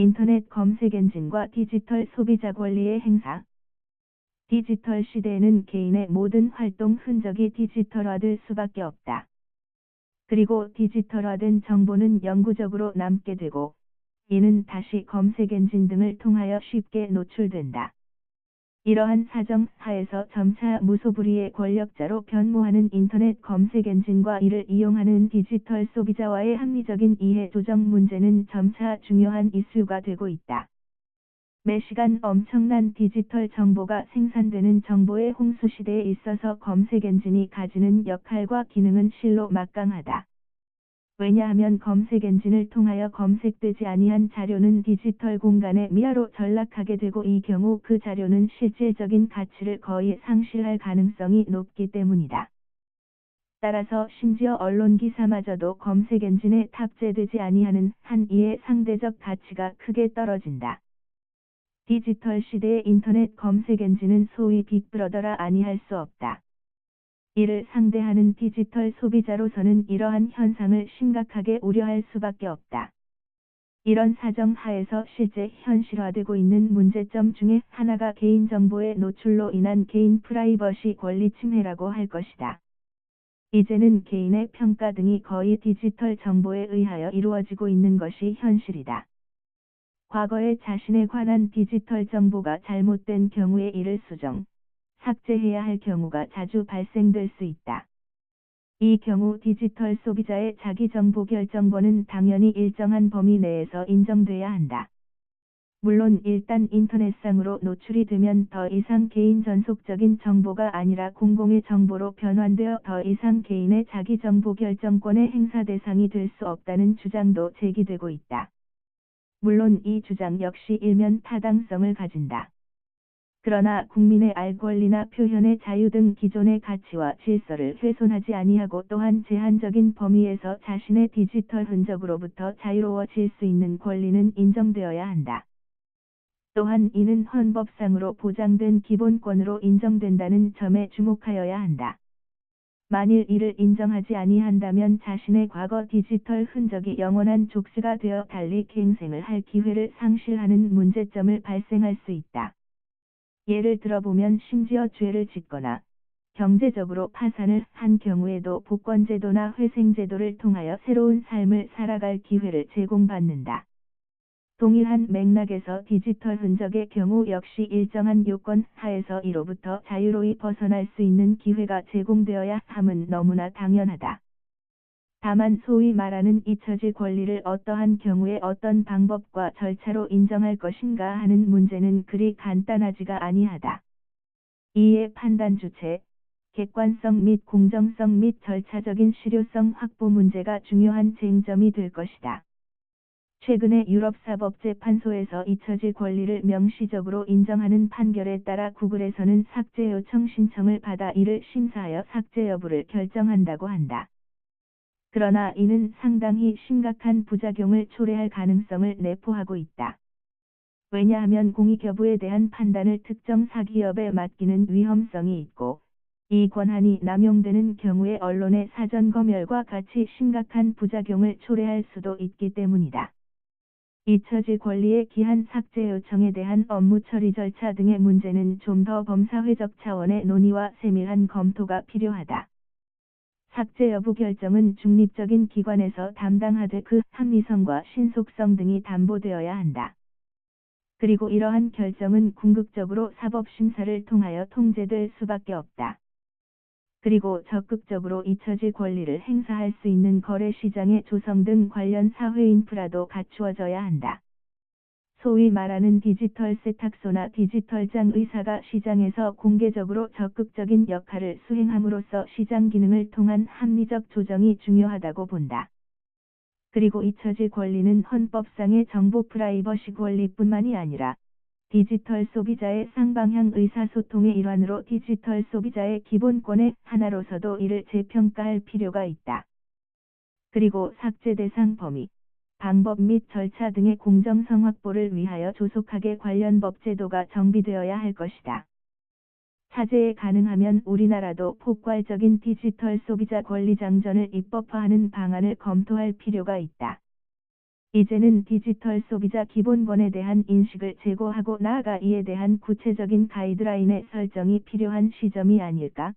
인터넷 검색 엔진과 디지털 소비자 권리의 행사. 디지털 시대에는 개인의 모든 활동 흔적이 디지털화될 수밖에 없다. 그리고 디지털화된 정보는 영구적으로 남게 되고, 이는 다시 검색 엔진 등을 통하여 쉽게 노출된다. 이러한 사정 하에서 점차 무소불위의 권력자로 변모하는 인터넷 검색 엔진과 이를 이용하는 디지털 소비자와의 합리적인 이해 조정 문제는 점차 중요한 이슈가 되고 있다. 매시간 엄청난 디지털 정보가 생산되는 정보의 홍수 시대에 있어서 검색 엔진이 가지는 역할과 기능은 실로 막강하다. 왜냐하면 검색 엔진을 통하여 검색되지 아니한 자료는 디지털 공간의 미화로 전락하게 되고, 이 경우 그 자료는 실질적인 가치를 거의 상실할 가능성이 높기 때문이다. 따라서 심지어 언론 기사마저도 검색 엔진에 탑재되지 아니하는 한 이의 상대적 가치가 크게 떨어진다. 디지털 시대의 인터넷 검색 엔진은 소위 빅브러더라 아니할 수 없다. 이를 상대하는 디지털 소비자로서는 이러한 현상을 심각하게 우려할 수밖에 없다. 이런 사정 하에서 실제 현실화되고 있는 문제점 중에 하나가 개인정보의 노출로 인한 개인 프라이버시 권리 침해라고 할 것이다. 이제는 개인의 평가 등이 거의 디지털 정보에 의하여 이루어지고 있는 것이 현실이다. 과거에 자신에 관한 디지털 정보가 잘못된 경우에 이를 수정, 삭제해야 할 경우가 자주 발생될 수 있다. 이 경우 디지털 소비자의 자기정보 결정권은 당연히 일정한 범위 내에서 인정돼야 한다. 물론 일단 인터넷상으로 노출이 되면 더 이상 개인 전속적인 정보가 아니라 공공의 정보로 변환되어 더 이상 개인의 자기정보 결정권의 행사 대상이 될 수 없다는 주장도 제기되고 있다. 물론 이 주장 역시 일면 타당성을 가진다. 그러나 국민의 알 권리나 표현의 자유 등 기존의 가치와 질서를 훼손하지 아니하고 또한 제한적인 범위에서 자신의 디지털 흔적으로부터 자유로워질 수 있는 권리는 인정되어야 한다. 또한 이는 헌법상으로 보장된 기본권으로 인정된다는 점에 주목하여야 한다. 만일 이를 인정하지 아니한다면 자신의 과거 디지털 흔적이 영원한 족쇄가 되어 달리 갱생을 할 기회를 상실하는 문제점을 발생할 수 있다. 예를 들어보면 심지어 죄를 짓거나 경제적으로 파산을 한 경우에도 복권제도나 회생제도를 통하여 새로운 삶을 살아갈 기회를 제공받는다. 동일한 맥락에서 디지털 흔적의 경우 역시 일정한 요건 하에서 이로부터 자유로이 벗어날 수 있는 기회가 제공되어야 함은 너무나 당연하다. 다만 소위 말하는 잊혀질 권리를 어떠한 경우에 어떤 방법과 절차로 인정할 것인가 하는 문제는 그리 간단하지가 아니하다. 이에 판단 주체, 객관성 및 공정성 및 절차적인 실효성 확보 문제가 중요한 쟁점이 될 것이다. 최근에 유럽사법재판소에서 잊혀질 권리를 명시적으로 인정하는 판결에 따라 구글에서는 삭제 요청 신청을 받아 이를 심사하여 삭제 여부를 결정한다고 한다. 그러나 이는 상당히 심각한 부작용을 초래할 가능성을 내포하고 있다. 왜냐하면 공익여부에 대한 판단을 특정 사기업에 맡기는 위험성이 있고, 이 권한이 남용되는 경우에 언론의 사전 검열과 같이 심각한 부작용을 초래할 수도 있기 때문이다. 잊혀질 권리의 기한 삭제 요청에 대한 업무 처리 절차 등의 문제는 좀 더 범사회적 차원의 논의와 세밀한 검토가 필요하다. 삭제 여부 결정은 중립적인 기관에서 담당하되 그 합리성과 신속성 등이 담보되어야 한다. 그리고 이러한 결정은 궁극적으로 사법심사를 통하여 통제될 수밖에 없다. 그리고 적극적으로 잊혀질 권리를 행사할 수 있는 거래시장의 조성 등 관련 사회 인프라도 갖추어져야 한다. 소위 말하는 디지털 세탁소나 디지털장 의사가 시장에서 공개적으로 적극적인 역할을 수행함으로써 시장 기능을 통한 합리적 조정이 중요하다고 본다. 그리고 잊혀질 권리는 헌법상의 정보 프라이버시 권리뿐만이 아니라 디지털 소비자의 쌍방향 의사소통의 일환으로 디지털 소비자의 기본권의 하나로서도 이를 재평가할 필요가 있다. 그리고 삭제 대상 범위, 방법 및 절차 등의 공정성 확보를 위하여 조속하게 관련 법 제도가 정비되어야 할 것이다. 차제에 가능하면 우리나라도 폭발적인 디지털 소비자 권리 장전을 입법화하는 방안을 검토할 필요가 있다. 이제는 디지털 소비자 기본권에 대한 인식을 제고하고 나아가 이에 대한 구체적인 가이드라인의 설정이 필요한 시점이 아닐까?